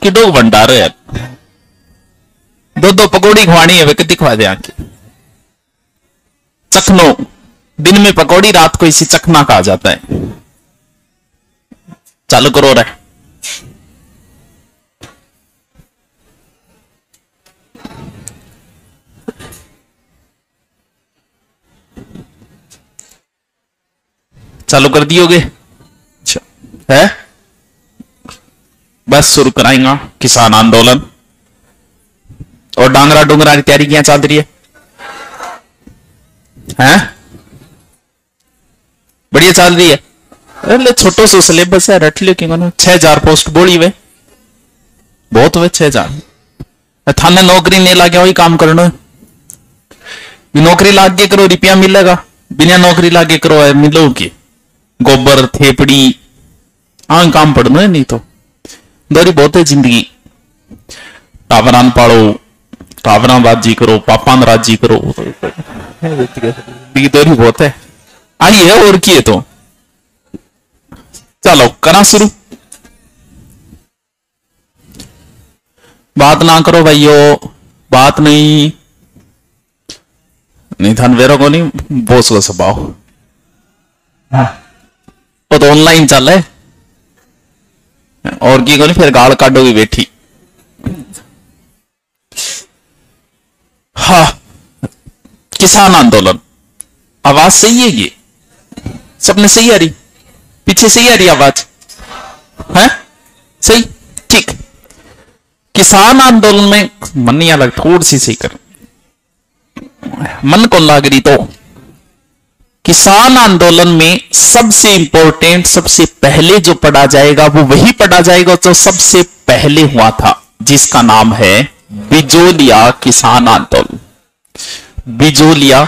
किडो भंडार है। दो दो पकौड़ी खवानी है, वे कितनी खवा दे आके। चखनो, दिन में पकौड़ी, रात को इसी चखना कहा जाता है। चालू करो रे। चालू कर दियोगे? अच्छा है, बस शुरू कराएंगा किसान आंदोलन। और डांगरा डूंगरा की तैयारी क्या चल रही है? हैं? बढ़िया चल रही है। अरे छोटो सो सिलेबस है, रट लियो। क्यों 6000 पोस्ट बोली वे, बहुत हुए 6000। थाने नौकरी नहीं लगे वही काम करना। नौकरी लाग के करो रुपया मिलेगा, बिना नौकरी लागे करो है मिलोगी गोबर थेपड़ी आं काम पड़ना है। नहीं तो दोरी बहुत है जिंदगी। टावरान पालो, टावरान राजी करो, पापान राजी करो, दोरी बहुत है। आई है और की है तो चलो करा शुरू। बात ना करो भाइयों, बात नहीं धन वेरो को नहीं बोस का स्वभाव। वो तो ऑनलाइन चल है और की को नहीं, फिर गाल काटोगी बैठी। हाँ, किसान आंदोलन। आवाज सही है? ये सबने सही आ रही? पीछे सही आ रही आवाज है? सही, ठीक। किसान आंदोलन में मन नहीं अलग, थोड़ी सी सही कर, मन को लाग रही तो। किसान आंदोलन में सबसे इंपॉर्टेंट, सबसे पहले जो पढ़ा जाएगा वो वही पढ़ा जाएगा जो सबसे पहले हुआ था, जिसका नाम है बिजोलिया किसान आंदोलन। बिजोलिया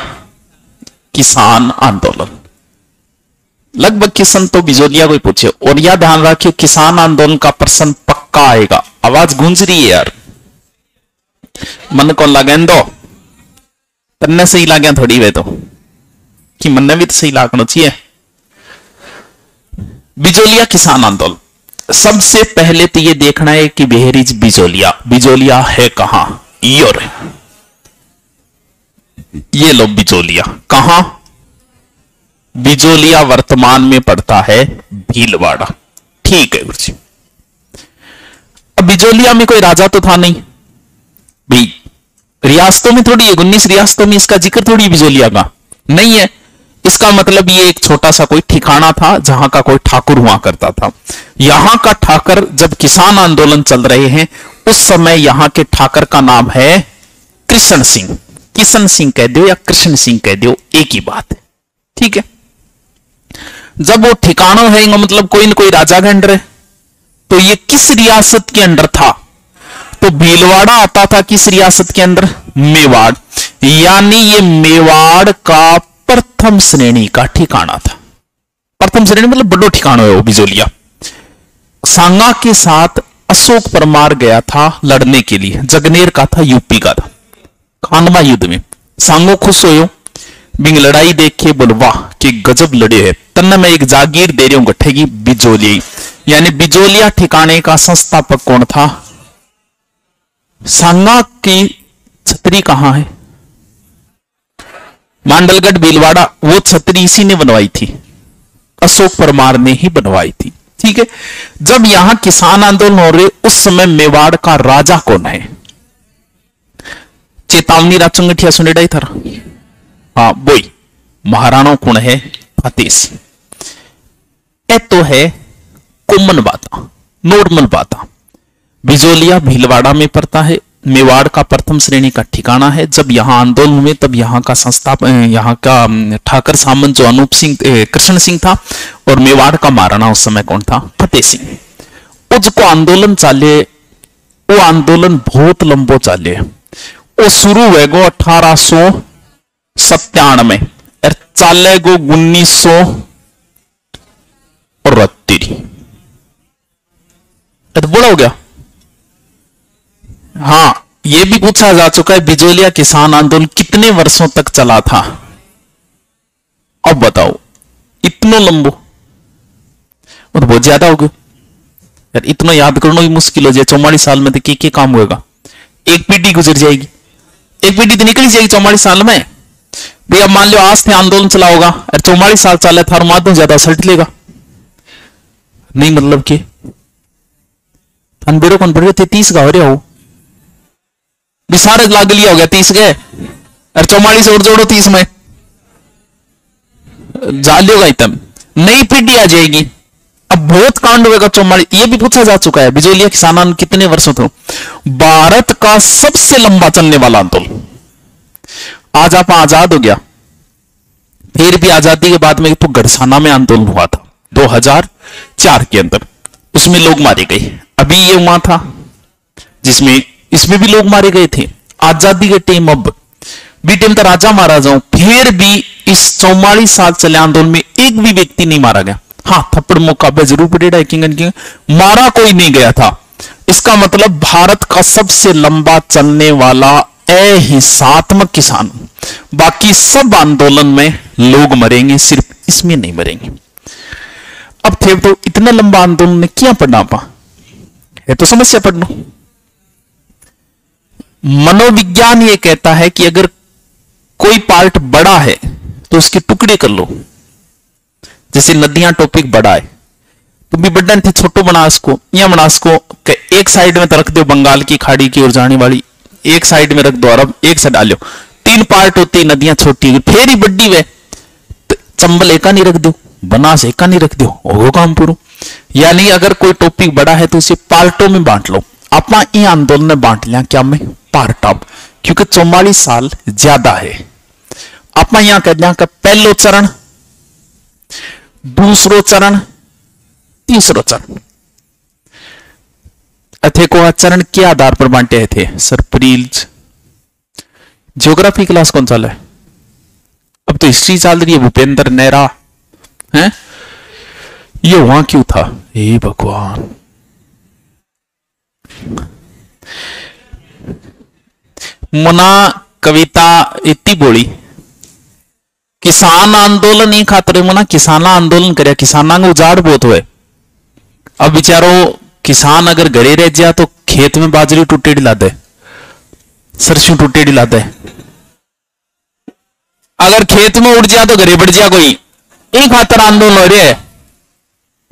किसान आंदोलन। लगभग किसान तो बिजोलिया को ही पूछे। और यह ध्यान रखिए किसान आंदोलन का प्रश्न पक्का आएगा। आवाज गूंज रही है यार, मन को लगन दो। तन्ने सही लागे थोड़ी वे तो कि मन भी तो सही लागना चाहिए। बिजोलिया किसान आंदोलन। सबसे पहले तो ये देखना है कि वेयर इज बिजोलिया। बिजोलिया है कहां? योर, ये लो बिजोलिया। कहां? बिजोलिया वर्तमान में पड़ता है भीलवाड़ा। ठीक है गुरुजी। अब बिजोलिया में कोई राजा तो था नहीं भाई, रियासतों में थोड़ी है, 19 रियासतों में इसका जिक्र थोड़ी बिजोलिया का नहीं है। इसका मतलब ये एक छोटा सा कोई ठिकाना था जहां का कोई ठाकुर हुआ करता था। यहां का ठाकर, जब किसान आंदोलन चल रहे हैं उस समय यहां के ठाकर का नाम है कृष्ण सिंह। किशन सिंह कह दो या कृष्ण सिंह कह दो, एक ही बात है। ठीक है। जब वो ठिकाना है मतलब कोई न कोई राजा के अंडर है, तो ये किस रियासत के अंडर था? तो भीलवाड़ा आता था किस रियासत के अंदर? मेवाड़। यानी ये मेवाड़ का प्रथम श्रेणी का ठिकाना था। प्रथम श्रेणी मतलब बड़ो ठिकाना है वो बिजोलिया। सांगा के साथ अशोक परमार गया था लड़ने के लिए, जगनेर का था, यूपी का था। खानवा युद्ध में सांगो खुश हो बिंग लड़ाई देख के बोल वाह कि गजब लड़े है, तन्ने मैं एक जागीर दे रही हूं गठेगी बिजोलिया। यानी बिजोलिया ठिकाने का संस्थापक कौन था? सांगा की छतरी कहां है? मांडलगढ़ भीलवाड़ा। वो छतरी इसी ने बनवाई थी, अशोक परमार ने ही बनवाई थी। ठीक है। जब यहां किसान आंदोलन हो रहे उस समय मेवाड़ का राजा कौन है? चेतावनी राचुंगठिया सुनेड़ा ही था। हाँ बोई महाराणा कौन है? फतेह सिंह। ए तो है कॉमन बात, नॉर्मल बात। बिजोलिया भीलवाड़ा में पड़ता है, मेवाड़ का प्रथम श्रेणी का ठिकाना है। जब यहां आंदोलन हुए तब यहां का यहां का ठाकर सामंत जो अनूप सिंह कृष्ण सिंह था, और मेवाड़ का महाराणा उस समय कौन था? फतेह सिंह। वो जो आंदोलन चाले वो आंदोलन बहुत लंबो चाले। वो शुरू हुए गो 1897 और चाले गो 1969। तो बड़ा हो गया। हाँ, यह भी पूछा जा चुका है बिजोलिया किसान आंदोलन कितने वर्षों तक चला था? अब बताओ, इतना लंबो, वो तो बहुत ज्यादा हो गया। यार इतना याद करना भी मुश्किल हो जाए 44 साल में, तो क्या काम होगा। एक पीढ़ी गुजर जाएगी, एक पीढ़ी तो निकल जाएगी 44 साल में। भाई अब मान लो आज थे आंदोलन चला होगा और 44 साल चला थार माध्यम ज्यादा सल्ट लेगा नहीं, मतलब के अनबेरो कौन पड़ गए थे 30 का हो रहा हो भी सारे लाग लिया हो गया 30 गए और 44 और जोड़ो 30 में जालियोगा इतम नई पीढ़ी आ जाएगी। अब बहुत कांड होगा 44। ये भी पूछा जा चुका है बिजोलिया किसान कितने वर्षों तक, भारत का सबसे लंबा चलने वाला आंदोलन। आज आप आजाद हो गया, फिर भी आजादी के बाद में तो गढ़साना में आंदोलन हुआ था 2004 के अंदर, उसमें लोग मारे गए। अभी ये हुआ था जिसमें इसमें भी लोग मारे गए थे। आजादी के टाइम अब भी टाइम तो राजा महाराजाओं, फिर भी इस 44 साल चले आंदोलन में एक भी व्यक्ति नहीं मारा गया। हाँ थप्पड़ मुकाबले जरूर पड़ेगा, मारा कोई नहीं गया था। इसका मतलब भारत का सबसे लंबा चलने वाला अहिंसात्मक किसान, बाकी सब आंदोलन में लोग मरेंगे, सिर्फ इसमें नहीं मरेंगे। अब थे तो इतना लंबा आंदोलन ने क्या पढ़ना पा है, तो समस्या पढ़ना। मनोविज्ञान ये कहता है कि अगर कोई पार्ट बड़ा है तो उसके टुकड़े कर लो। जैसे नदियां टॉपिक बड़ा है तो भी बड़ा थी छोटो बना इसको, या बना इसको एक साइड में तो रख दो बंगाल की खाड़ी की ओर जाने वाली, एक साइड में रख दो अरब, एक साइड डालो। 3 पार्ट होती नदियां छोटी, फिर ही बड्डी वे तो चंबल एका नहीं रख दो, बनास एका नहीं रख दो, हो काम पूरा। यानी अगर कोई टॉपिक बड़ा है तो उसे पार्टों में बांट लो। अपना ये आंदोलन में बांट लिया क्या में पार्ट ऑफ, क्योंकि 44 साल ज्यादा है। अपना यहां कह दिया पहलो चरण, दूसरो चरण, तीसरो चरण। अथे को चरण के आधार पर बांटे थे सर प्रील्स। ज्योग्राफी क्लास कौन चल है, अब तो हिस्ट्री चल रही है। भूपेंद्र नेहरा है, ये वहां क्यों था, हे भगवान। मुना कविता इतनी बोली, किसान आंदोलन ही खातर मुना किसाना आंदोलन करे, किसाना को उजाड़ बहुत हुए। अब बेचारो किसान अगर घरे रह जाए तो खेत में बाजरी टूटेड़ी ला दे, सरसों टूटेड़ी ला दे। अगर खेत में उड़ जाए तो घरे बढ़ जाए कोई, इन खातर आंदोलन हो रहे है,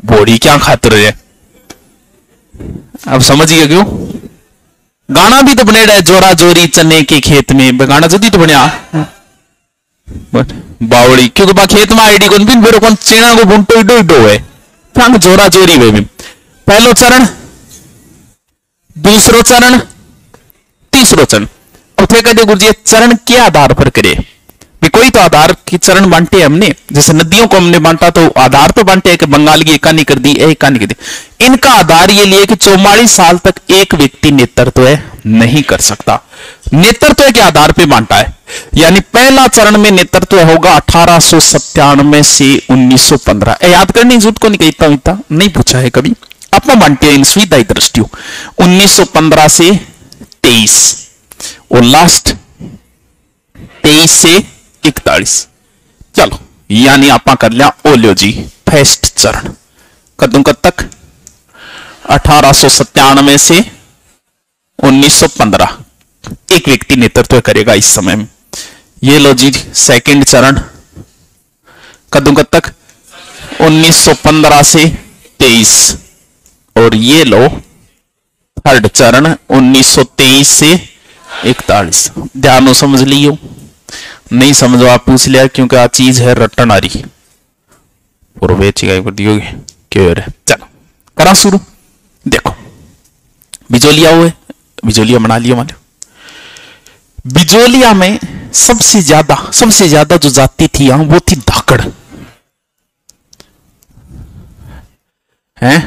बोड़ी क्या खातर है। अब समझिए क्यों। गाना भी तो बने रहे, जोरा जोरी चने के खेत में, गाना जल्दी तो बनया बावड़ी, क्योंकि बा खेत में आईडी कौन भी बेरो कौन चेना को बुंटो इडो इडो है, फिर जोरा जोरी वे भी। पहलो चरण, दूसरो चरण, तीसरो चरण। और थे कहते गुरुजी चरण के आधार पर करे, कोई तो आधार की चरण बांटे हमने, जैसे नदियों को हमने बांटा तो आधार तो बांटे कि बंगाल की एकानी कर दी, एकानी कर दी। इनका आधार ये लिए कि 44 साल तक एक व्यक्ति नेतृत्व नहीं कर सकता, नेतृत्व के आधार पे बांटा है। यानी पहला चरण में नेतृत्व होगा 1897 से 1915। याद करने की जरूरत को नहीं, कहता नहीं पूछा है कभी, अपना बांटे इन सुविधा दृष्टियों 1915 से 23 और लास्ट 23 से 41। चलो यानी आप कर लिया ओलियो जी फर्स्ट चरण कदम कद तक 1897 से 1915 एक व्यक्ति नेतृत्व करेगा इस समय में। ये लो जी सेकंड चरण कदम कद तक 1915 से 23 और ये लो थर्ड चरण 1923 से 41। ध्यान समझ लियो, नहीं समझो आप पूछ लिया क्योंकि आ चीज है रटन आ रही और वेचिगा कर दियोगे क्यों है। चलो करा शुरू। देखो बिजोलिया हुए, बिजोलिया बना लिया मान लो। बिजोलिया में सबसे ज्यादा जो जाति थी यहां वो थी धाकड़ है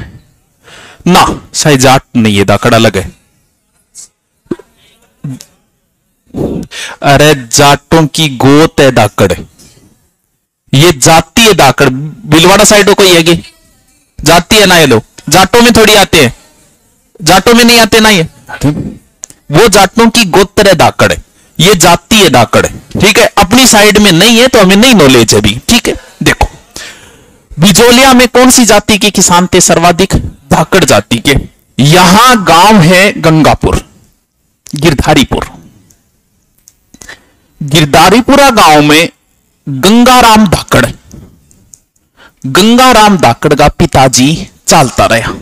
ना, शायद जाट नहीं है, धाकड़ अलग है। अरे जाटों की गोत है धाकड़, ये जाति है धाकड़। भीलवाड़ा साइड कोई है कि जाति है ना, ये लोग जाटों में थोड़ी आते हैं, जाटों में नहीं आते ना, ये वो जाटों की गोत्र है धाकड़, ये जाति है धाकड़। ठीक है, अपनी साइड में नहीं है तो हमें नहीं नॉलेज है अभी। ठीक है, देखो बिजोलिया में कौन सी जाति के किसान थे सर्वाधिक? धाकड़ जाति के। यहां गांव है गंगापुर, गिरधारीपुर। गिरधारीपुरा गांव में गंगाराम धाकड़, गंगाराम धाकड़ का पिताजी चालता रहा।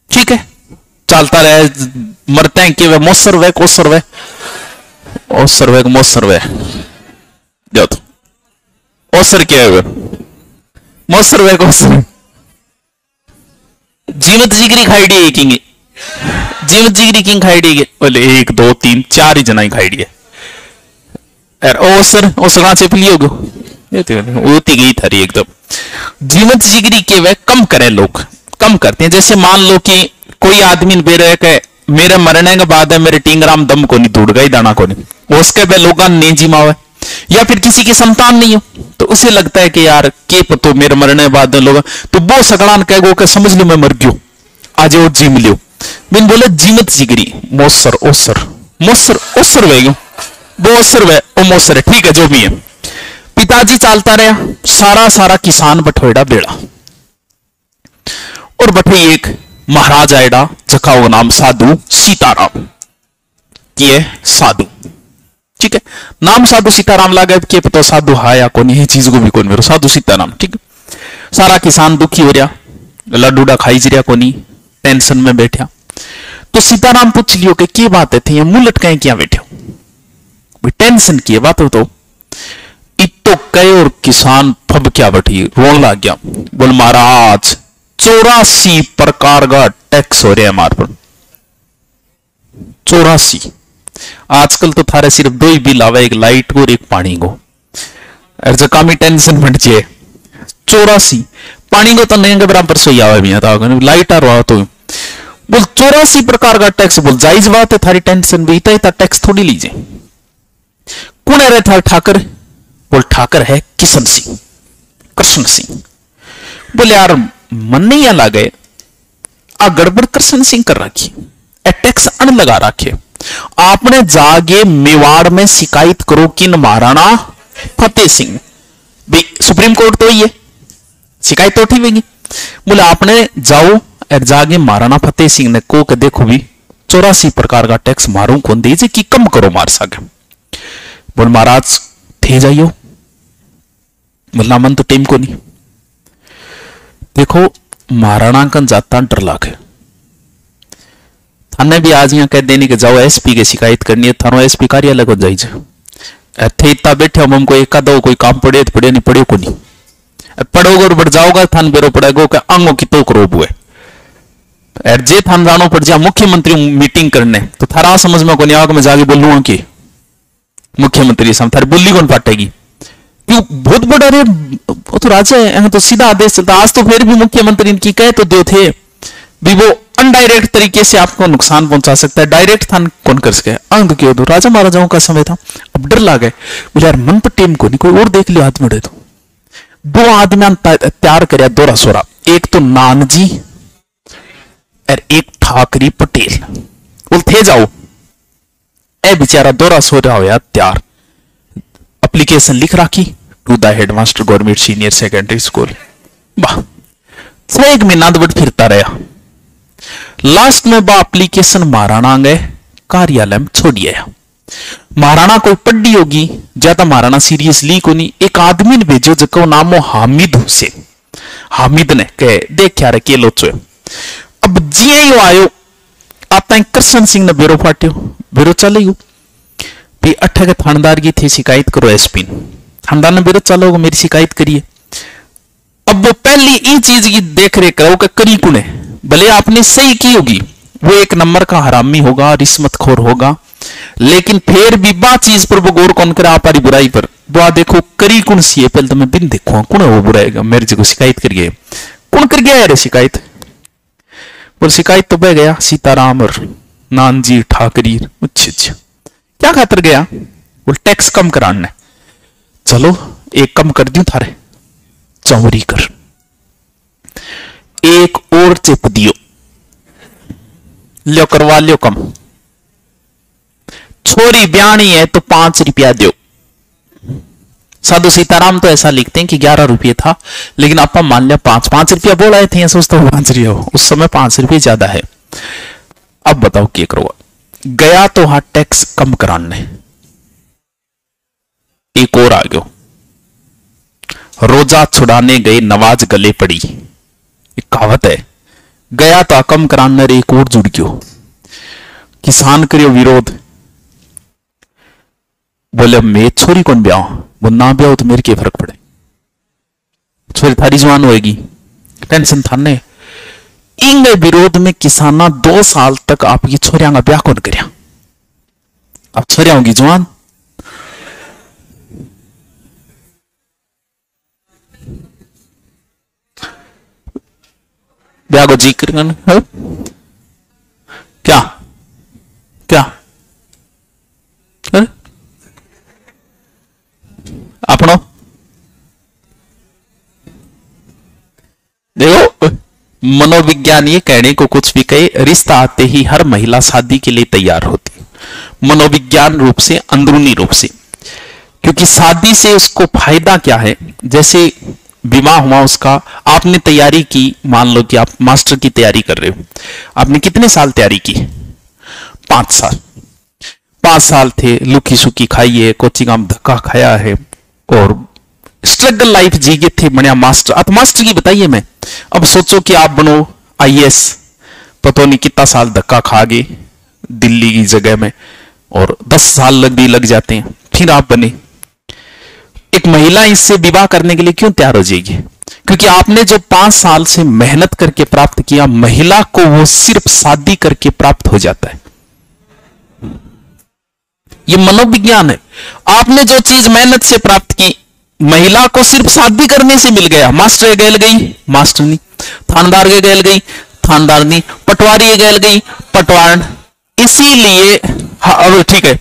ठीक है, चालता रहा। मरते हैं कि वे मोसर वे कोसर वे ओसर वे मोसर वे जाओ तो ओसर क्या है मोसर वे कोसर। जीवत जिगरी खाई डी किंग, जीवत जिगरी किंग खाई डी बोले 1 2 3 4 ही जना ही खाई डी यार। ओसर ओसरा से पिली होगो ये तो होती गई थारी एकदम। जीवत जिगरी के वे कम करे, लोग कम करते हैं। जैसे मान लो कि कोई आदमी बेरे के मेरे मरने के बाद है मेरे टिंगराम दम को नहीं टूट गई दाना को नहीं, उसके वे लोग ने जिमावे, या फिर किसी की संतान नहीं हो तो उसे लगता है कि यार के पतो मेरे मरने बाद लोग तो वो सगड़ान कह गो के समझ लो मैं मर गयो आज वो जिम लियो। बिन बोले जीवत जिगरी मोसर ओसर मोसर ओसर वे वो ओसर वे ओ मोसर है। ठीक है, जो भी है। पिताजी चालता रहा, सारा सारा किसान बठोड़ा बेड़ा और बठे एक महाराज आएडा जका वो नाम साधु सीताराम की है साधु। ठीक है, नाम साधु सीताराम लागे के पता साधु हा या कौन ये चीज को भी कौन मेरे साधु सीताराम। ठीक है, सारा किसान दुखी हो रहा, लड्डूडा खाई जरिया कोनी, टेंशन में बैठा। तो सीताराम पूछ लियो कि क्या बात है थे ये मुंह लटकाए क्या बैठे हो, टेंशन की बात हो तो इतो कई और किसान फब क्या बैठी रोन लग गया। बोल महाराज 84 प्रकार का टैक्स हो रहा है हमारे पर। 84 आजकल तो थारे सिर्फ 2 ही बिल आवे, एक लाइट को और एक पानी को। कामी टेंशन बढ़ जाए 84 पानी को तो नहीं के बराबर सही आवे भी था, लाइट आ रहा तो बोल 84 प्रकार का टैक्स। बोल जायज बात है, थारी टेंशन भी इतना टैक्स थोड़ी लीजिए। कौन है था ठाकर? बोल ठाकर है किशन सिंह, कृष्ण सिंह। बोले यार मन नहीं आ गए आ गड़बड़ कृष्ण सिंह कर रखी, टैक्स अन लगा रखे। आपने जागे मेवाड़ में शिकायत करो किन महाराणा फतेह सिंह, सुप्रीम कोर्ट तो ये शिकायत तो उठी। बोले आपने जाओ और जागे महाराणा फतेह सिंह ने को के देखो भी 84 प्रकार का टैक्स मारू कौन दीजिए कि कम करो मार सके। बोल महाराज थे जाइयो, बोलना मन तो टीम को नहीं। देखो महाराणा कन जाता डर लागे, थाने भी आज यहाँ कह देने के जाओ एसपी के शिकायत करनी है, थानो एसपी कार्यालय को जाइए। थे इतना बैठे हम हमको एक दो कोई काम पड़े तो पड़े नहीं पड़े को नहीं पढ़ोगे और बढ़ जाओगा थान बेरो पड़ेगा कि अंगों की तो करोब हुए जे थान जानो पड़ जा मुख्यमंत्री मीटिंग करने तो थारा समझ में को नहीं आगे मैं जाके बोलूंगा कि मुख्यमंत्री सामने थारी बोली कौन पाटेगी क्यों बहुत बड़ा रे वो तो राजा है तो सीधा आदेश चलता। आज तो फिर भी मुख्यमंत्री इनकी कहे तो दो थे भी वो अनडायरेक्ट तरीके से आपको नुकसान पहुंचा सकता है, डायरेक्ट थान कौन कर सके। अंग क्यों दो राजा महाराजाओं का समय था, अब डर ला गए। बोले यार मन तो टीम को नहीं कोई और देख लियो आदमी तो 2 आदमी तैयार कर दोरा सोरा, एक तो नानजी और एक ठाकरी पटेल। बोल थे जाओ ए बेचारा दोरा सोरा हो यार तैयार। एप्लीकेशन लिख राखी to the headmaster government senior secondary school. वाह 1 महीना तो फिरता रहा। लास्ट में बा एप्लीकेशन महाराणा गए कार्यालय में छोड़िया। महाराणा कोई पढ़ी होगी ज्यादा, महाराणा सीरियसली को नहीं। एक आदमी ने भेजो जिसका नाम हो हामिद हुसैन। हामिद ने कहे देख यार के लोचो। अब जिये ही आयो आता कृष्ण सिंह ने बेरो फाट्यो, बेरो चले भी 8 के थानेदार की थी शिकायत करो एसपी ने। थानेदार ने बेरो चलो मेरी शिकायत करिए। अब वो पहली ई चीज की देख रेख करो कि करी कुने भले आपने सही की होगी, वो 1 नंबर का हरामी होगा, रिश्वतखोर होगा, लेकिन फिर भी बा चीज पर वो गौर कौन करे आपरी बुराई पर। वो देखो करी कौन सी है पहले तो मैं बिन देखो कौन है वो बुराई मेरे जी को शिकायत करिए कौन कर गया यार शिकायत। और शिकायत तो बह गया सीताराम और नानजी ठाकरी। अच्छा क्या खातर गया? वो टैक्स कम कराने। चलो एक कम कर दूं थारे, चौरी कर एक और चिप दियो, लो करवा लियो कम। छोरी ब्याणी है तो 5 रुपया दो, साधु सीताराम तो ऐसा लिखते हैं कि 11 रुपये था, लेकिन आप मान लिया 5 रुपया बोल आए थे, या सोचता हूं 5 रुपया हो, उस समय 5 रुपये ज्यादा है। अब बताओ क्या करो, गया तो वहां टैक्स कम कराने, एक और आ गयो, रोजा छुड़ाने गए नवाज गले पड़ी, एक कहावत है, गया तो कम कराने रे एक और जुड़ गयो, किसान करियो विरोध, बोले मैं छोरी कौन ब्याह, वो ना ब्याह तो मेरे क्या फर्क पड़े, छोरी थारी जवान होएगी, टेंशन थाने। इन विरोध में किसाना 2 साल तक आपकी छोरिया का ब्याह कौन करया, अब छोरिया होगी जवान, ब्याह को जिक्र करना क्या क्या अपनो देखो, मनोविज्ञान ये कहने को कुछ भी कहे, रिश्ता आते ही हर महिला शादी के लिए तैयार होती है, मनोविज्ञान रूप से, अंदरूनी रूप से, क्योंकि शादी से उसको फायदा क्या है। जैसे विवाह हुआ उसका, आपने तैयारी की, मान लो कि आप मास्टर की तैयारी कर रहे हो, आपने कितने साल तैयारी की, 5 साल, 5 साल थे, लुकी सुकी खाई है, कोचिंग में धक्का खाया है और स्ट्रगल लाइफ जीगे थे, बढ़िया मास्टर। अब मास्टर की बताइए, मैं अब सोचो कि आप बनो IAS, पता नहीं कितना साल धक्का खा गए दिल्ली की जगह में, और 10 साल लग जाते हैं, फिर आप बने। एक महिला इससे विवाह करने के लिए क्यों तैयार हो जाएगी, क्योंकि आपने जो 5 साल से मेहनत करके प्राप्त किया, महिला को वो सिर्फ शादी करके प्राप्त हो जाता है। ये मनोविज्ञान है। आपने जो चीज मेहनत से प्राप्त की, महिला को सिर्फ शादी करने से मिल गया। मास्टर गैल गई मास्टरनी, थानदार के गैल गई थानदारनी, पटवारी गैल गई पटवारन। इसीलिए हाँ ठीक है,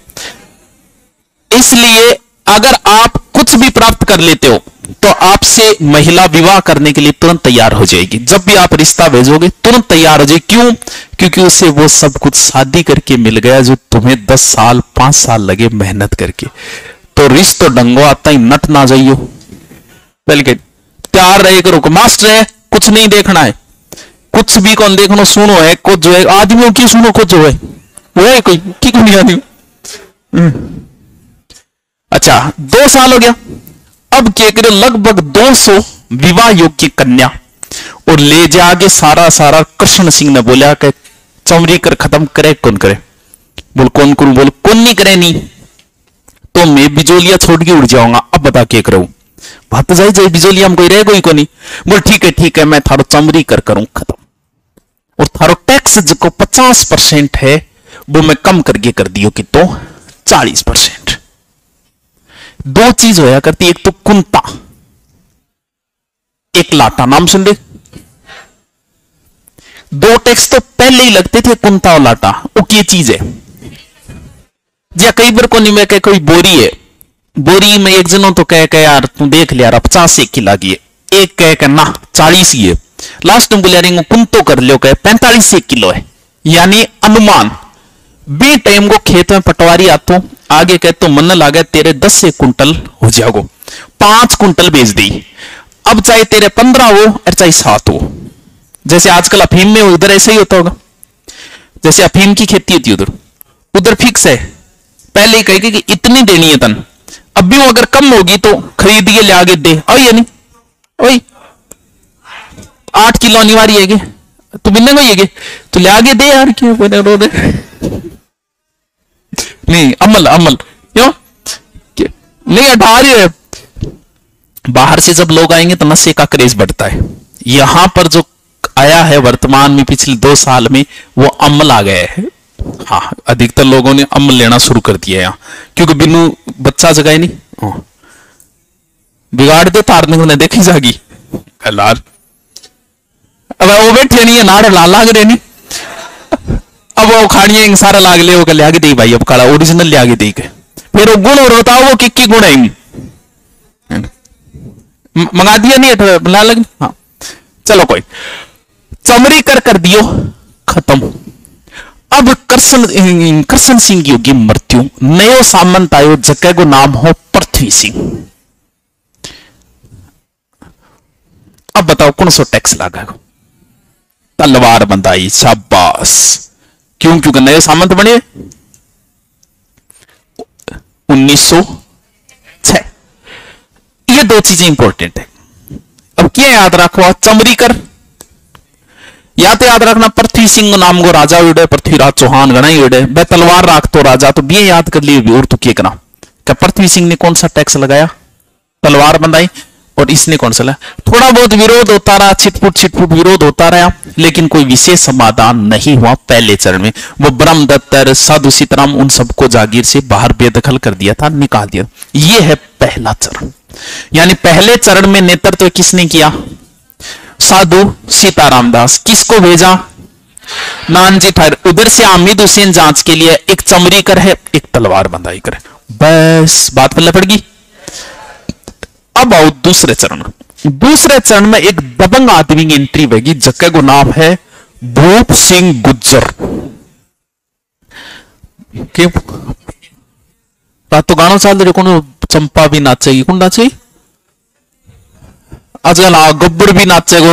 इसलिए अगर आप कुछ भी प्राप्त कर लेते हो तो आपसे महिला विवाह करने के लिए तुरंत तैयार हो जाएगी। जब भी आप रिश्ता भेजोगे तुरंत तैयार हो जाएगी। क्यों? क्योंकि उसे वो सब कुछ शादी करके मिल गया जो तुम्हें 10 साल 5 साल लगे मेहनत करके। तो रिश्तो डंगो आता ही नट ना जाइयो, बल्कि तैयार रहे करो। मास्टर है, कुछ नहीं देखना है, कुछ भी कौन देखना, सुनो है कुछ जो है आदमियों की, सुनो कुछ जो है वो है कोई की को नहीं आदमी। अच्छा 2 साल हो गया, अब क्या करे, लगभग 200 विवाह योग्य कन्या और ले जाके सारा कृष्ण सिंह ने बोला कि चमरी कर खत्म करे। कौन करे? बोल कौन करूं? बोल कौन नहीं करे, नहीं तो मैं बिजोलिया छोड़ के उड़ जाऊंगा। अब बता क्या करूं? बात जाए जाए बिजोलिया में कोई रहे कोई को नहीं। बोल ठीक है मैं थारो चमरी कर करूं खत्म, और थारो टैक्स जो 50% है वो मैं कम करके कर दियो कि तो 40%। 2 चीज होया करती, एक तो कुंता, एक लाटा। नाम सुन ले, 2 टैक्स तो पहले ही लगते थे, कुंता और लाटा। वो क्या चीज है? या कई बार को नहीं, मैं कह कोई बोरी है, बोरी में एक जनों तो कह यार तू देख लिया 50 की लागी है, एक कह ना 40 ही है, लास्ट में बोलिया कुंतो कर लियो कह 45 किलो है। यानी अनुमान बे टाइम को खेत में पटवारी आतो आगे कह तो मन लागे तेरे 10 कुंटल हो जाओ, 5 कुंटल बेच दी। अब चाहे तेरे 15 हो और चाहे 7 हो। जैसे आजकल अफीम में उधर ऐसे ही होता होगा, जैसे अफीम की खेती होती है उधर फिक्स है, पहले ही कहेगी कि इतनी देनी है तन, अब भी वो अगर कम होगी तो खरीद के ले आगे दे। और ये नहीं ओए 8 किलो अनिवार्य है तो मिलने को ये तो ले आगे दे यार, क्यों बोले रो दे नहीं। अमल क्यों नहीं हटा रही है। बाहर से जब लोग आएंगे तो नशे का क्रेज बढ़ता है। यहां पर जो आया है वर्तमान में पिछले 2 साल में वो अमल आ गया है। हाँ, अधिकतर लोगों ने अमल लेना शुरू कर दिया है यहाँ, क्योंकि बिनु बच्चा जगह नहीं बिगाड़ दे तारने को देखी जागी लाल। अब वो बैठे नहीं है नाड़ लाल लाग रहे नहीं, अब वो खाड़िया सारा लाग ले वो लिया के दे भाई, अब काला ओरिजिनल लिया के दे के फिर वो गुण और बताओ वो कि गुण है मंगा दिया नहीं ला लग। हाँ चलो कोई चमरी कर दियो खत्म। अब कृष्ण सिंह की होगी मृत्यु। नयो सामंत आयो जगह को नाम हो पृथ्वी सिंह। अब बताओ कौन सा टैक्स लगा? तलवार बंधाई, शाबाश। क्यों? क्योंकि नए सामंत बने 1906। ये दो चीजें इंपॉर्टेंट है। अब क्या याद रखो? चमरीकर, या तो याद रखना पृथ्वी सिंह नाम को राजा उड़े, पृथ्वीराज चौहान गणा ही उड़े, वह तलवार राख तो राजा, तो भी याद कर लिए। और तो क्या करना? क्या पृथ्वी सिंह ने कौन सा टैक्स लगाया? तलवार बंधाई। और इसने कौन सा? थोड़ा बहुत विरोध होता रहा, छिटपुट विरोध होता रहा, लेकिन कोई विशेष समाधान नहीं हुआ पहले चरण में। वो ब्रह्मदत्त, साधु सीताराम, उन सबको जागीर से बाहर बेदखल कर दिया था, निकाल दिया। ये है पहला चरण। यानी पहले चरण में नेतृत्व किसने किया? साधु सीताराम दास। किसको भेजा? नानजी ठाकुर। उधर से हामिद हुसैन जांच के लिए, एक चमरीकर है, एक तलवार बंधाई करे, बस बात पल्ले पड़ गई। अब आओ दूसरे चरण। दूसरे चरण में एक दबंग आदमी की एंट्री होगी, जगह को नाम है भूप सिंह गुज्जर। क्यों रात तो गाना चल रहे? कौन? चंपा भी नाचेगी, कौन नाचेगी आजकल? गब्बर भी नाचेगा।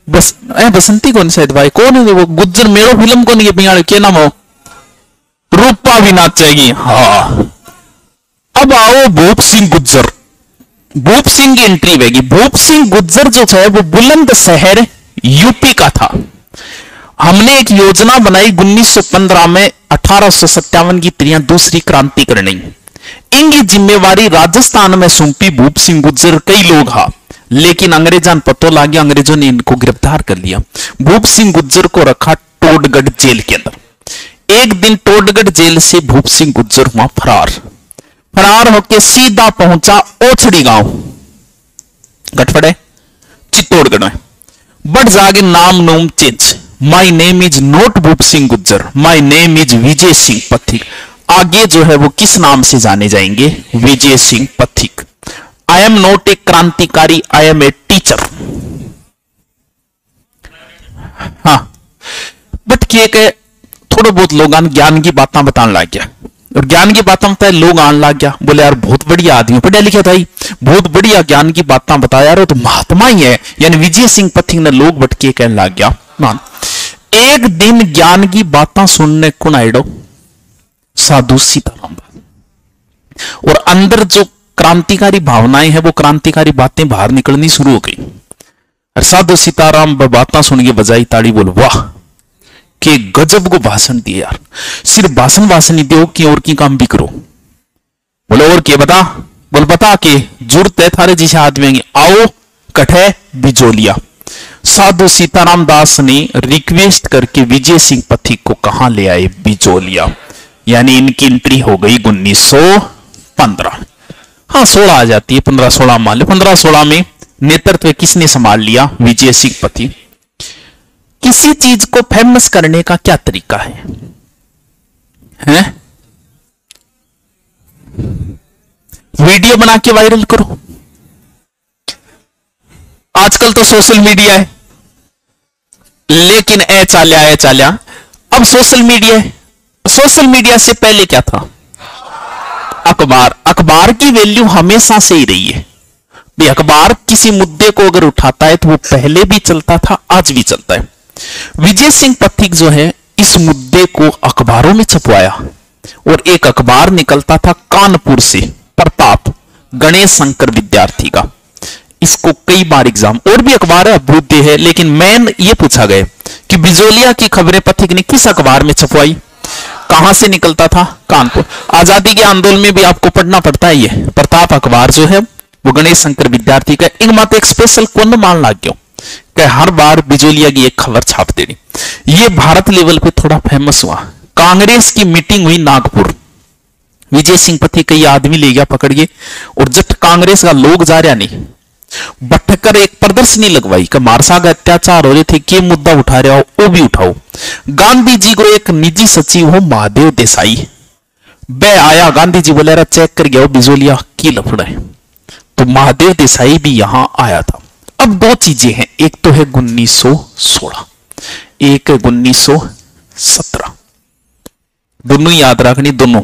बस बसंती कौन शायद भाई, कौन है वो गुज्जर? मेरो फिल्म कौन है पियाड़, क्या नाम हो? रूपा भी नाचेगी। हाँ, अब आओ भूप सिंह गुज्जर। भूप सिंह की एंट्री होगी। भूप सिंह गुज्जर जो है वो बुलंदशहर यूपी का था। हमने एक योजना बनाई 1915 में 1857 की तरह दूसरी क्रांति करनी। इनकी जिम्मेवारी राजस्थान में सौंपी भूप सिंह गुज्जर। कई लोग हा, लेकिन अंग्रेजों पतो लग गया, अंग्रेजों ने इनको गिरफ्तार कर लिया। भूप सिंह गुज्जर को रखा टोडगढ़ जेल के अंदर। एक दिन टोडगढ़ जेल से भूप सिंह गुज्जर हुआ फरार होकर सीधा पहुंचा ओछड़ी गांव, गठफड़े चित्तौड़गढ़ में। बट जागे नाम नोम change. My name is not Bhoop Singh Gujjar, my name is Vijay Singh Pathik. आगे जो है वो किस नाम से जाने जाएंगे? विजय सिंह पथिक। आई एम नॉट ए क्रांतिकारी, आई एम ए टीचर। हाँ, बट क्या थोड़ा बहुत लोग ज्ञान की बातें बताने लग गया, और ज्ञान की बातें बताए लोग आने लग गया। बोले यार बहुत बढ़िया आदमी, पढ़ा लिखा था, बहुत बढ़िया ज्ञान की बातें बताया यार, वो तो महात्मा ही है। यानी विजय सिंह पथिक ने लोग भटके कहने लग गया। मान एक दिन ज्ञान की बातें सुनने कौन आएडो? साधु सीताराम। और अंदर जो क्रांतिकारी भावनाएं हैं, वो क्रांतिकारी बातें बाहर निकलनी शुरू हो गई। और साधु सीताराम बातें सुन के बजाई ताड़ी, बोल वाह के गजब को भाषण दिए यार। सिर्फ भाषण नहीं दो कि और की काम भी करो। बोले और के बता? बोल बता के जरूरत है थारे जैसे आदमी, आओ कठे बिजोलिया। साधु सीताराम दास ने रिक्वेस्ट करके विजय सिंह पथिक को कहां ले आए? बिजोलिया। यानी इनकी एंट्री हो गई 1915। हाँ 16 आ जाती है, 15-16 मान लो। 15-16 में नेतृत्व किसने संभाल लिया? विजय सिंह पथिक। किसी चीज को फेमस करने का क्या तरीका है? वीडियो बना के वायरल करो। आजकल तो सोशल मीडिया है, लेकिन ए चाल्या अब सोशल मीडिया है। सोशल मीडिया से पहले क्या था? अखबार। अखबार की वैल्यू हमेशा से ही रही है। अखबार किसी मुद्दे को अगर उठाता है तो वो पहले भी चलता था, आज भी चलता है। विजय सिंह पथिक जो है इस मुद्दे को अखबारों में छपवाया, और एक अखबार निकलता था कानपुर से, प्रताप गणेश शंकर विद्यार्थी का। इसको कई बार एग्जाम, और भी अखबार है, बुद्धि है, लेकिन मेन ये पूछा गया कि बिजोलिया की खबरें पथिक ने किस अखबार में छपवाई? कहां से निकलता था? कानपुर। आजादी के आंदोलन में भी आपको पढ़ना पड़ता है। ये प्रताप अखबार जो है वो गणेश शंकर विद्यार्थी का एक मत एक स्पेशल कुंड मान लग गया कि हर बार बिजोलिया की एक खबर छाप देनी। ये भारत लेवल पे थोड़ा फेमस हुआ। कांग्रेस की मीटिंग हुई नागपुर, विजय सिंह पथिक कई आदमी ले गया पकड़ के, और जब कांग्रेस का लोग जा रहा नहीं, बैठकर एक प्रदर्शनी लगवाई कि मारसा का अत्याचार हो रहे थे, के मुद्दा उठा रहे हो वो भी उठाओ। गांधी जी को एक निजी सचिव हो महादेव देसाई बे आया, गांधी जी बोले चेक कर गया बिजोलिया की लफड़ा है, तो महादेव देसाई भी यहां आया था। अब दो चीजें हैं, एक तो है 1916, एक है 1917। दोनों याद रखनी, दोनों।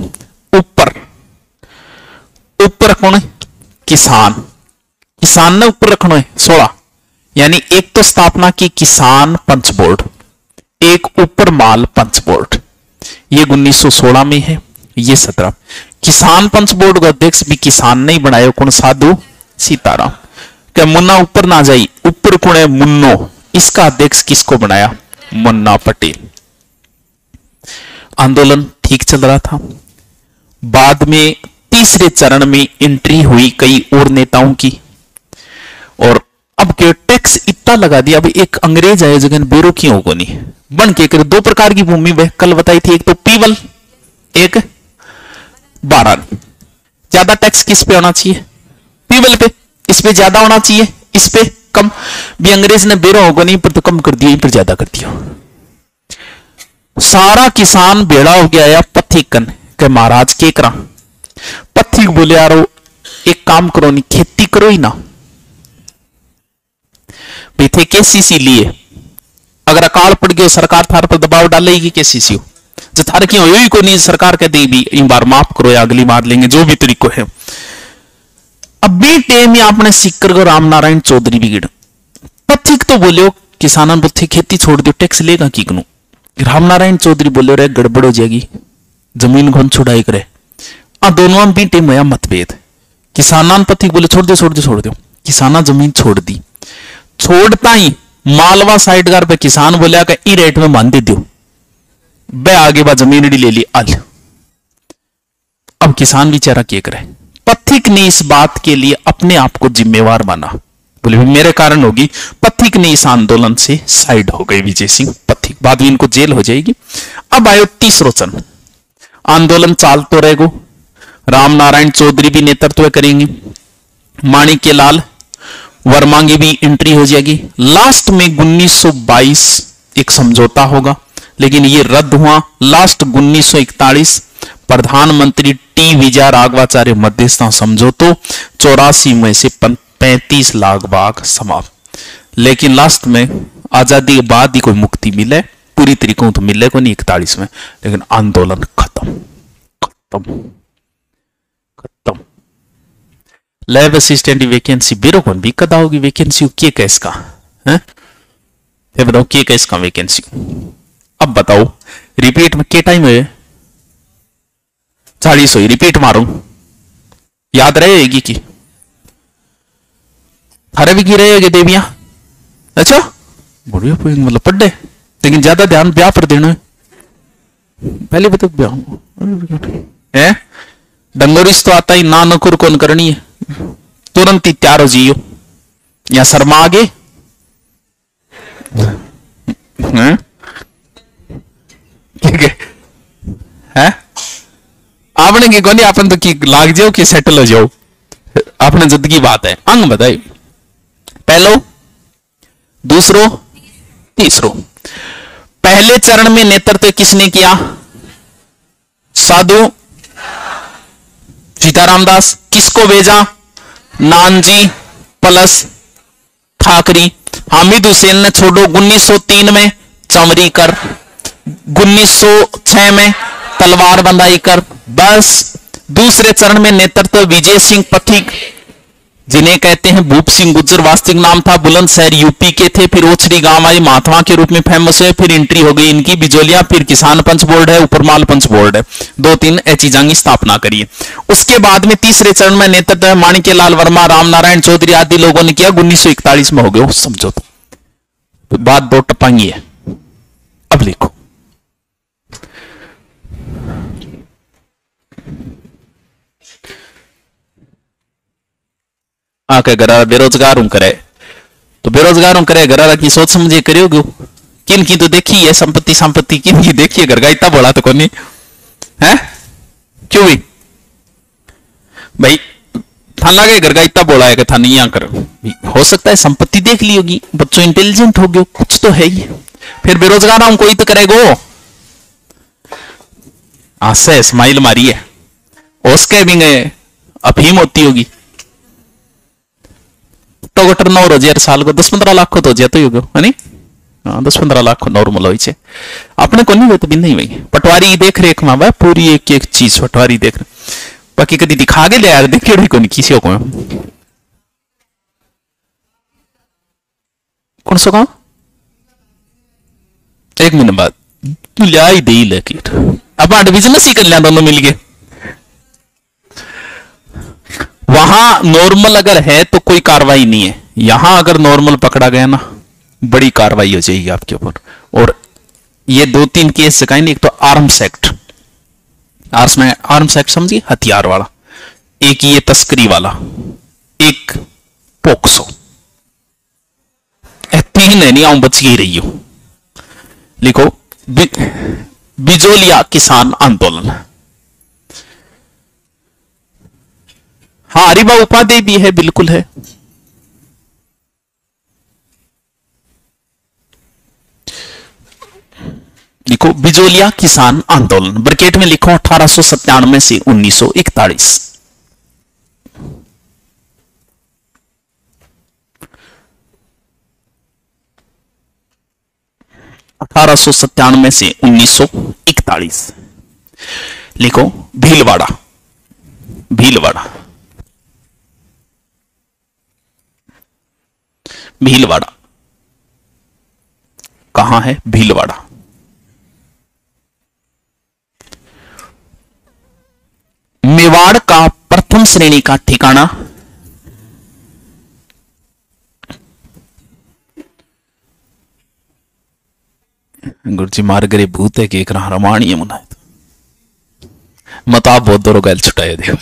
ऊपर कौन है? किसान। किसान ने ऊपर रखना है 16, यानी एक तो स्थापना की किसान पंच बोर्ड, एक ऊपर माल पंच बोर्ड, ये 1916 में है। ये 17 किसान पंच बोर्ड का अध्यक्ष भी किसान नहीं बनाया, कौन? साधु सीताराम। क्या मुन्ना ऊपर ना जाई, ऊपर कौन है? मुन्नो। इसका अध्यक्ष किसको बनाया? मुन्ना पटेल। आंदोलन ठीक चल रहा था। बाद में तीसरे चरण में एंट्री हुई कई और नेताओं की, और अब के टैक्स इतना लगा दिया। अब एक अंग्रेज आए जगह बेरो की होगो नहीं बन के कर। दो प्रकार की भूमि में कल बताई थी, एक तो पीवल, एक बारान। ज्यादा टैक्स किस पे होना चाहिए? पीवल पे। इस पे ज्यादा होना चाहिए, इस पे कम। भी अंग्रेज ने बेरो होगो नहीं पर तो कम कर दिया, पर ज्यादा कर दिया। सारा किसान बेड़ा हो गया या पथिकन के महाराज के करा। पथिक बोले यार एक काम करो नहीं, खेती करो ही ना। थे केसीसी लिए, अगर अकाल पड़ गया सरकार थार पर दबाव डालेगी केसीसी हो, जो थार की हो को नहीं सरकार कहती भी इन बार माफ करो या अगली बार लेंगे, जो भी तरीको है। अब भी टेम ही आपने सिक्कर को रामनारायण चौधरी बिगड़ पथिक तो बोले किसानों को खेती छोड़ दो, टैक्स लेगा की कनु। रामनारायण चौधरी बोले रे गड़बड़ हो जाएगी, जमीन कौन छुड़ाई करे। दोनों में भी टेम हुआ मतभेद। किसानन पथिक बोले छोड़ दो छोड़ दो छोड़ दो, किसाना जमीन छोड़ दी। छोड़ता ही मालवा साइड गार पे किसान बोलिया कि ई रेट में मान दे दो, बे आगे बा जमीन ले ली अल। अब किसान बेचारा क्या करे? पथिक ने इस बात के लिए अपने आप को जिम्मेवार माना, बोले मेरे कारण होगी। पथिक ने इस आंदोलन से साइड हो गए, विजय सिंह पथिक। बाद में इनको जेल हो जाएगी। अब आयो तीसरो चरण, आंदोलन चाल तो रहेगो। रामनारायण चौधरी भी नेतृत्व करेंगे, माणिक्य लाल वर्मा की भी एंट्री हो जाएगी। लास्ट में 1922 एक समझौता होगा, लेकिन ये रद्द हुआ। लास्ट 1941 प्रधानमंत्री टी विजय राघवाचार्य मध्यस्थता समझौतो 84 में से 35 लाख बाघ समाप्त। लेकिन लास्ट में आजादी के बाद ही कोई मुक्ति मिले, पूरी तरीकों तो मिले को नहीं 41 में, लेकिन आंदोलन खत्म खत्म खत्म। लैब असिस्टेंट की वैकेंसी बेरो कौन भी कदा होगी वैकेंसी के कैस का है? बताओ के कैस का वैकेंसी। अब बताओ रिपीट में के टाइम है? 40 हुई, रिपीट मारो याद रहेगी कि हरे भी की रहेगी देवियां। अच्छा बढ़िया मतलब पढ़ दे, लेकिन ज्यादा ध्यान ब्याह पर देना है। पहले बता ब्याह है डंगोरिस तो आता ही ना नकुर कौन करनी है, तुरंत ही तैयार हो जियो या शर्मा आगे है आपने की कोनी अपन तो की लाग जाओ कि सेटल हो जाओ, आपने जिद की बात है। अंग बताए पहलो दूसरो तीसरो। पहले चरण में नेतृत्व किसने किया? साधु सीताराम दास। किसको भेजा? नानजी प्लस ठाकरी। हामिद हुसैन ने छोड़ो 1903 में चमरी कर, 1906 में तलवार बंदाई कर। बस दूसरे चरण में नेतृत्व विजय सिंह पथिक, जिन्हें कहते हैं भूप सिंह गुज्जर, वास्तविक नाम था बुलंदशहर, यूपी के थे। फिर ओछरी गांव आए, महात्मा के रूप में फेमस है। फिर एंट्री हो गई इनकी बिजोलिया, फिर किसान पंच बोर्ड है, उपरमाल पंच बोर्ड है, 2-3 चीजों की स्थापना करी है। उसके बाद में तीसरे चरण में नेतृत्व माणिक्य लाल वर्मा, रामनारायण चौधरी आदि लोगों ने किया। 1941 में हो गया समझो। तो बात दो टपांगी है। अब लिखो आके गरारा बेरोजगार हूं करे तो बेरोजगार हूं करे, गरारा की सोच समझे करियोगे। किन की तो देखी है संपत्ति, संपत्ति किन की देखी है, घर का इतना बोला तो कौन है? क्यों भी भाई थान लगे घर का इतना बोला है कि था नहीं यहाँ कर, हो सकता है संपत्ति देख ली होगी, बच्चों इंटेलिजेंट हो गए, कुछ तो है ही। फिर बेरोजगार हूं कोई तो करेगो, आसे स्माइल मारी है। उसके भी अफीम होती होगी तो गटर 9,000 साल को 10-15 लाख को तो जाते ही है नहीं? 10-15 लाख को नॉर्मल हो अपने को नहीं तो भी नहीं भाई। पटवारी देख रेख में भाई पूरी एक एक चीज पटवारी देख, बाकी कभी दिखा के ले यार देखे को नहीं किसी को कौन सा गांव? एक मिनट बाद लिया ही दे लेकिन अब बिजनेस ही कर लिया दोनों मिलके। वहां नॉर्मल अगर है तो कोई कार्रवाई नहीं है, यहां अगर नॉर्मल पकड़ा गया ना बड़ी कार्रवाई हो जाएगी आपके ऊपर। और ये 2-3 केस सिखाए नहीं, एक तो आर्म्स एक्ट, आर्म्स एक्ट समझिए हथियार वाला, एक ये तस्करी वाला, एक पोक्सो, 3 है नहीं आऊं बच ही रही हूं। लिखो बिजोलिया किसान आंदोलन। हाँ हरिभा उपाध्याय भी है, बिल्कुल है। लिखो बिजोलिया किसान आंदोलन, ब्रैकेट में लिखो 1897 से 1941। 1897 से 1941। लिखो भीलवाड़ा, भीलवाड़ा, भीलवाड़ा कहां है? भीलवाड़ा मेवाड़ का प्रथम श्रेणी का ठिकाना। गुरुजी मार गरे भूत है कि एक रामायण मुना मता बहुत दौरों गैल छुटाए देव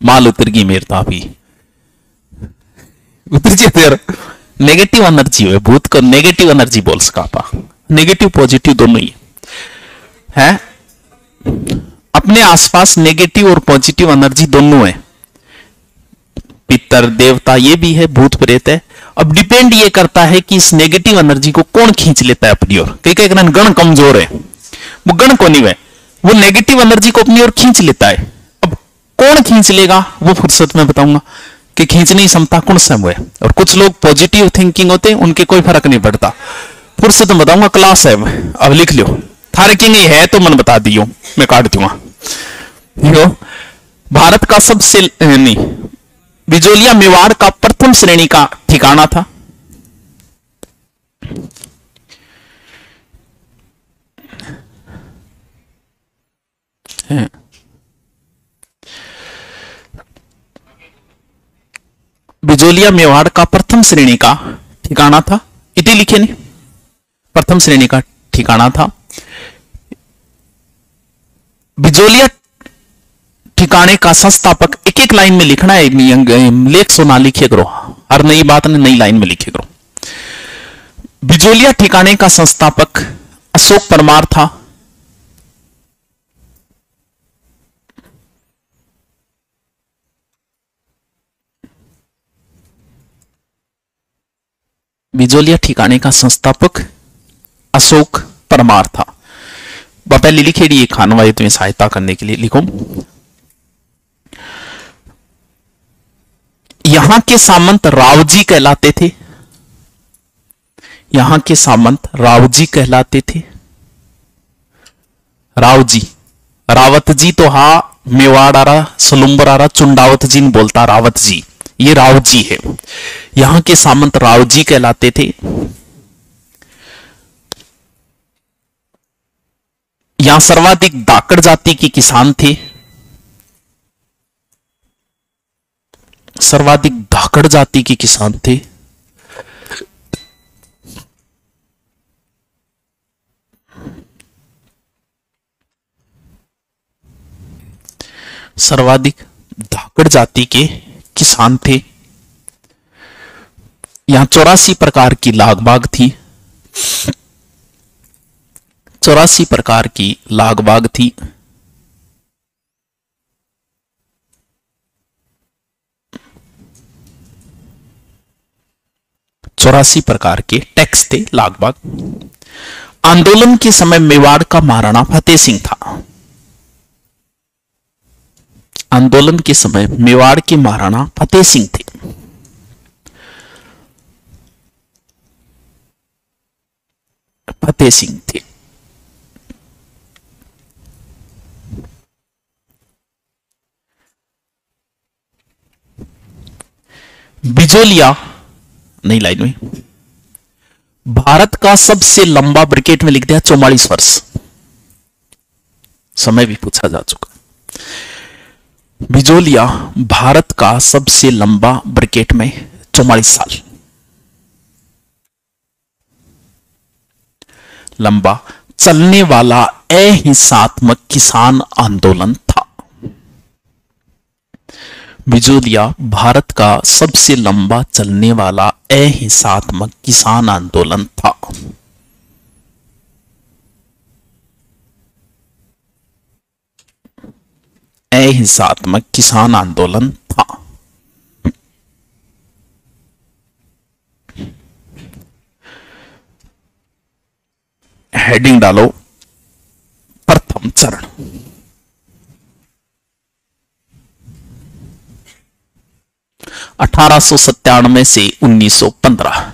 माल उतर गई मेरे तापी उतर जी तेर नेगेटिव एनर्जी हो भूत को नेगेटिव एनर्जी बोल सका पा, नेगेटिव पॉजिटिव दोनों ही है। अपने आसपास नेगेटिव और पॉजिटिव एनर्जी दोनों है, पितर देवता ये भी है, भूत प्रेत है। अब डिपेंड ये करता है कि इस नेगेटिव एनर्जी को कौन खींच लेता है अपनी ओर। कई गण कमजोर है, वो गण को नहीं है, वो नेगेटिव एनर्जी को अपनी ओर खींच लेता है। अब कौन खींच लेगा वो फुर्सत में बताऊंगा कि खींचने की क्षमता कौन सा है। और कुछ लोग पॉजिटिव थिंकिंग होते हैं, उनके कोई फर्क नहीं पड़ता, फुर्सत में बताऊंगा, क्लास है अब लिख लो। थारे किंग है तो मन बता दियो, मैं काट दूंगा। भारत का सबसे नहीं, बिजोलिया मेवाड़ का प्रथम श्रेणी का ठिकाना था। बिजोलिया मेवाड़ का प्रथम श्रेणी का ठिकाना था, इतने लिखे नहीं, प्रथम श्रेणी का ठिकाना था। बिजोलिया ठिकाने का संस्थापक, एक एक लाइन में लिखना है, लेख सुना लिखे करो, हर नई बात ने नई लाइन में लिखे करो। बिजोलिया ठिकाने का संस्थापक अशोक परमार था। बिजोलिया ठिकाने का संस्थापक अशोक परमार था। पहले लिखेड़ी ये खानवाई तुम्हें सहायता करने के लिए लिखो। यहां के सामंत रावजी कहलाते थे, यहां के सामंत रावजी कहलाते थे। रावजी, रावत जी तो हा मेवाड़ आ रहा, सलुम्बर आ रहा, चुंडावत जी ने बोलता रावत जी, ये रावजी है। यहां के सामंत रावजी कहलाते थे। यहां सर्वाधिक धाकड़ जाति के किसान थे, सर्वाधिक धाकड़ जाति के किसान थे। सर्वाधिक धाकड़ जाति के किसान थे। यहां 84 प्रकार की लाग बाग थी, 84 प्रकार की लाग बाग थी। चौरासी प्रकार के टैक्स थे, लाग बाग। आंदोलन के समय मेवाड़ का महाराणा फतेह सिंह था। आंदोलन के समय मेवाड़ के महाराणा फतेह सिंह थे। फतेह सिंह थे। बिजोलिया नई लाइन में भारत का सबसे लंबा, ब्रैकेट में लिख दिया 44 वर्ष। समय भी पूछा जा चुका। बिजोलिया भारत का सबसे लंबा, ब्रैकेट में 44 साल लंबा चलने वाला अहिंसात्मक किसान आंदोलन था। बिजोलिया भारत का सबसे लंबा चलने वाला अहिंसात्मक किसान आंदोलन था। अहिंसात्मक किसान आंदोलन था। हेडिंग डालो, प्रथम चरण। अठारह से 1915।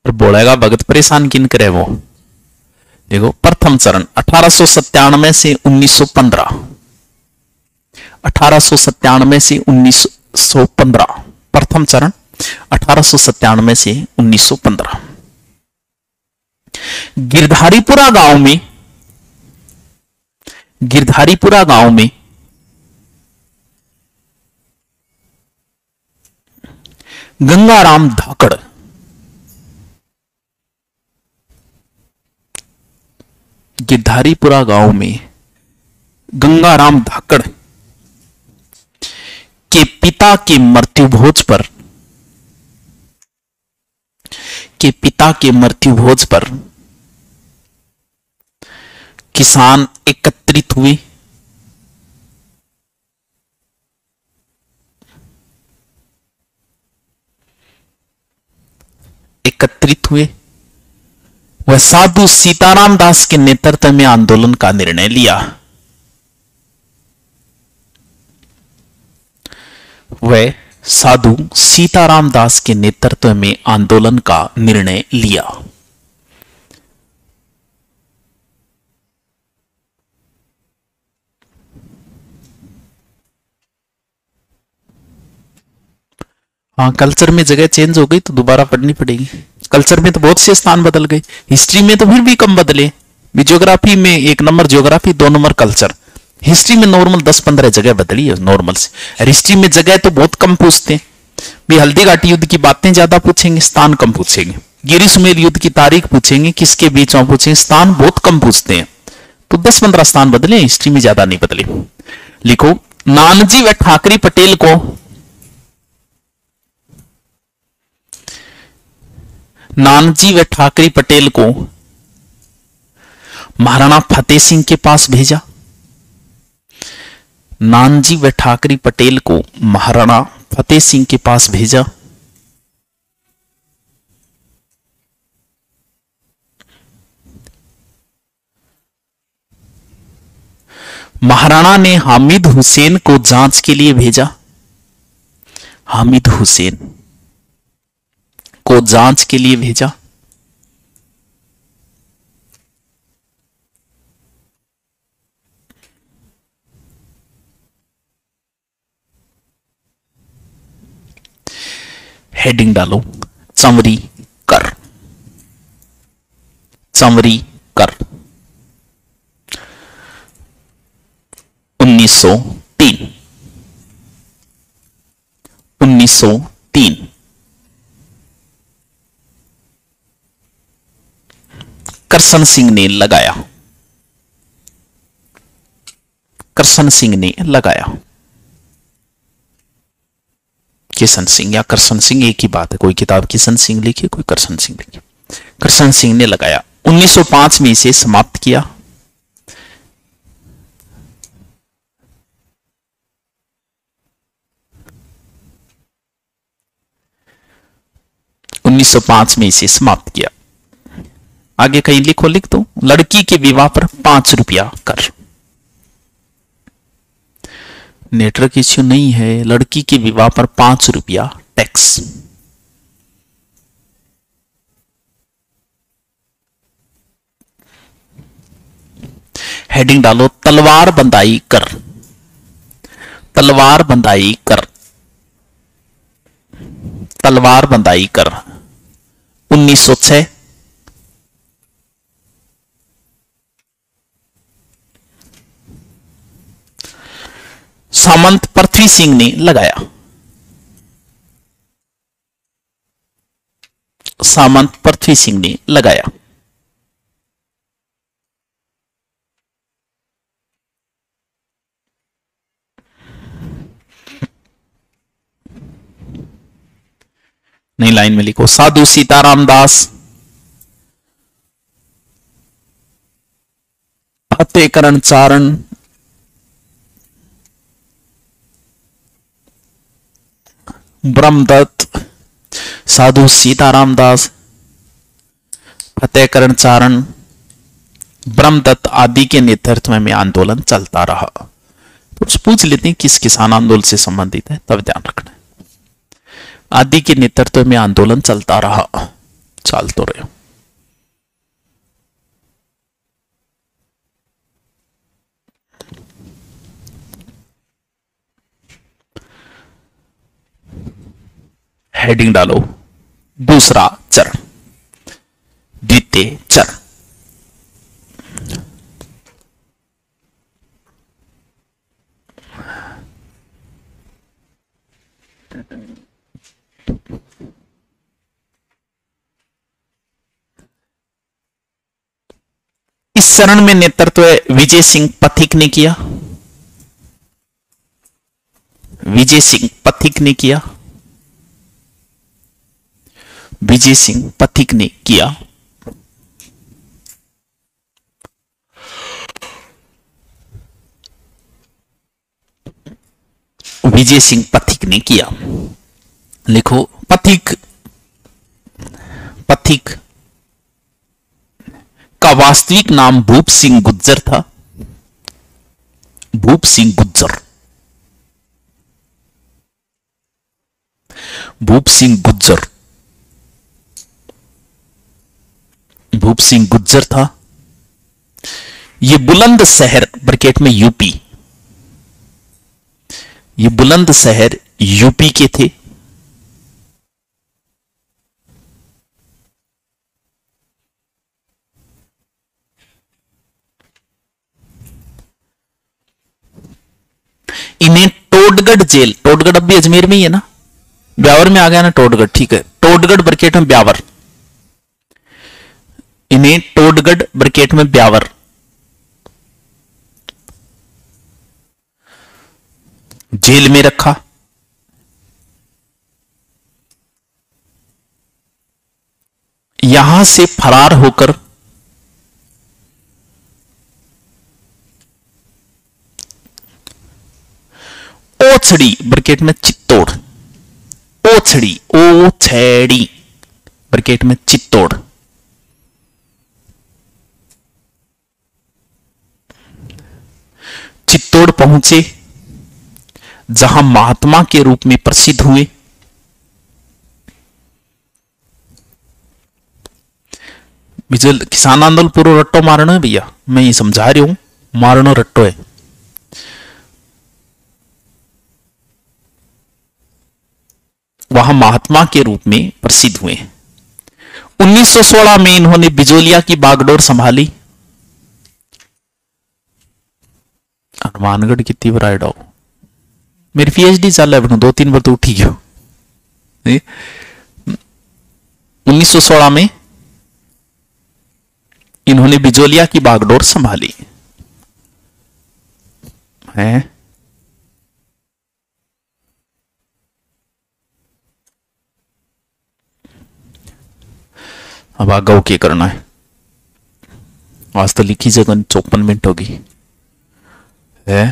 बोलेगा भगत परेशान किन करे वो। देखो, प्रथम चरण 1897 से 1915। 1897 से 1915 प्रथम चरण, 1897 से 1915। गिरधारीपुरा गांव में गंगाराम धाकड़ गिरधारीपुरा गांव में गंगाराम धाकड़ के पिता के मृत्युभोज पर किसान एकत्रित हुए। वह साधु सीताराम दास के नेतृत्व में आंदोलन का निर्णय लिया। वह साधु सीताराम दास के नेतृत्व में आंदोलन का निर्णय लिया। हाँ, कल्चर में जगह चेंज हो गई तो दोबारा पढ़नी पड़ेगी। कल्चर में तो बहुत से स्थान बदल गए, हिस्ट्री में तो फिर भी कम बदले। ज्योग्राफी में 1 number geography, 2 number culture. History में नॉर्मल 10-15 जगह बदली है नॉर्मल से। हिस्ट्री में जगह तो बहुत कम पूछते हैं भी, हल्दी घाटी युद्ध की बातें ज्यादा पूछेंगे, स्थान कम पूछेंगे। गिरी सुमेर युद्ध की तारीख पूछेंगे, किसके बीच में पूछेंगे, स्थान बहुत कम पूछते हैं। तो 10-15 स्थान बदले, हिस्ट्री में ज्यादा नहीं बदले। लिखो, नानाजी व ठाकरे पटेल को महाराणा फतेह सिंह के पास भेजा। नानाजी व ठाकरे पटेल को महाराणा फतेह सिंह के पास भेजा। महाराणा ने हामिद हुसैन को जांच के लिए भेजा। हामिद हुसैन को जांच के लिए भेजा। हेडिंग डालो, चमरी कर। चमरी कर 1903। 1903 करसन सिंह ने लगाया। करसन सिंह ने लगाया। किशन सिंह या करसन सिंह एक ही बात है। कोई किताब किशन सिंह लिखी, कोई करसन सिंह लिखी। करसन सिंह ने लगाया। 1905 में इसे समाप्त किया। में इसे समाप्त किया। आगे कहीं लिखो, लिख दो। लड़की के विवाह पर 5 रुपया कर। नेटवर्क इश्यू नहीं है। लड़की के विवाह पर 5 रुपया टैक्स। हेडिंग डालो, तलवार बंदाई कर। तलवार बंदाई कर तलवार बंदाई कर 1906। सामंत पृथ्वी सिंह ने लगाया। सामंत पृथ्वी सिंह ने लगाया। नई लाइन में लिखो साधु सीताराम दास फतेहकरण चारण ब्रह्मदत्त साधु सीताराम दास फतेहकरण चारण ब्रह्मदत्त आदि के नेतृत्व में आंदोलन चलता रहा। तो पूछ लेते हैं किस किसान आंदोलन से संबंधित है, तब ध्यान रखना। आदि के नेतृत्व में आंदोलन चलता रहा, चल तो रहे। हेडिंग डालो दूसरा चरण, द्वितीय चरण। इस चरण में नेतृत्व विजय सिंह पथिक ने किया। विजय सिंह पथिक ने किया। विजय सिंह पथिक ने किया। विजय सिंह पथिक ने किया। लिखो पथिक। पथिक का वास्तविक नाम भूप सिंह गुज्जर था। भूप सिंह गुज्जर। भूप सिंह गुज्जर। भूप सिंह गुज्जर था। ये बुलंदशहर ब्रैकेट में यूपी, ये बुलंदशहर यूपी के थे। इन्हें टोडगढ़ जेल, टोडगढ़ अब भी अजमेर में ही है ना, ब्यावर में आ गया ना टोडगढ़, ठीक है। टोडगढ़ ब्रैकेट में ब्यावर, इन्हें टोडगढ़ ब्रैकेट में ब्यावर जेल में रखा। यहां से फरार होकर ओछड़ी ब्रैकेट में चित्तौड़, ओछड़ी ओछड़ी ब्रैकेट में चित्तौड़, चित्तौड़ पहुंचे, जहां महात्मा के रूप में प्रसिद्ध हुए। किसान आंदोलन पूरा रट्टो मारना है भैया, मैं ये समझा रही हूं, मारना रट्टो है। वहां महात्मा के रूप में प्रसिद्ध हुए। 1916 में इन्होंने बिजोलिया की बागडोर संभाली। हनुमानगढ़ की तीव्र आइडाओ मेरी पीएचडी चल रहा है, 2-3 बार तो उठी गयो। 1916 में इन्होंने बिजोलिया की बागडोर संभाली है। अब आगे क्या करना है, आज तो लिखी जगह 54 मिनट होगी है।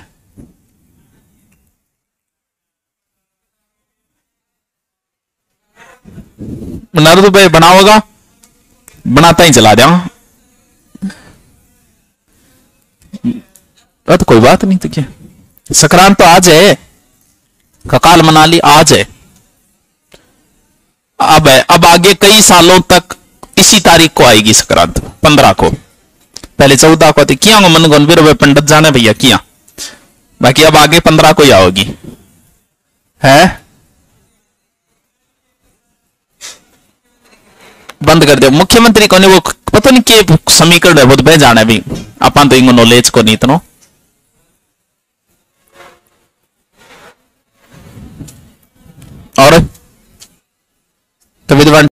बना दो भाई, बनाओगा बनाता ही चला जाऊं, तो कोई बात नहीं। तो क्या संक्रांत तो आज है, ककाल मना ली, आज है। अब है, अब आगे कई सालों तक इसी तारीख को आएगी संक्रांत, 15 को। पहले 14 को थी, किया मन गंभीर पंडित जाने भैया किया, बाकी अब आगे 15 को ही आओगी है। बंद कर दिया मुख्यमंत्री को नहीं, वो पता नहीं के समीकरण है, बहुत बह जाना भी अपन तो इंगो नॉलेज को नहीं इतनो। और तो विद्वान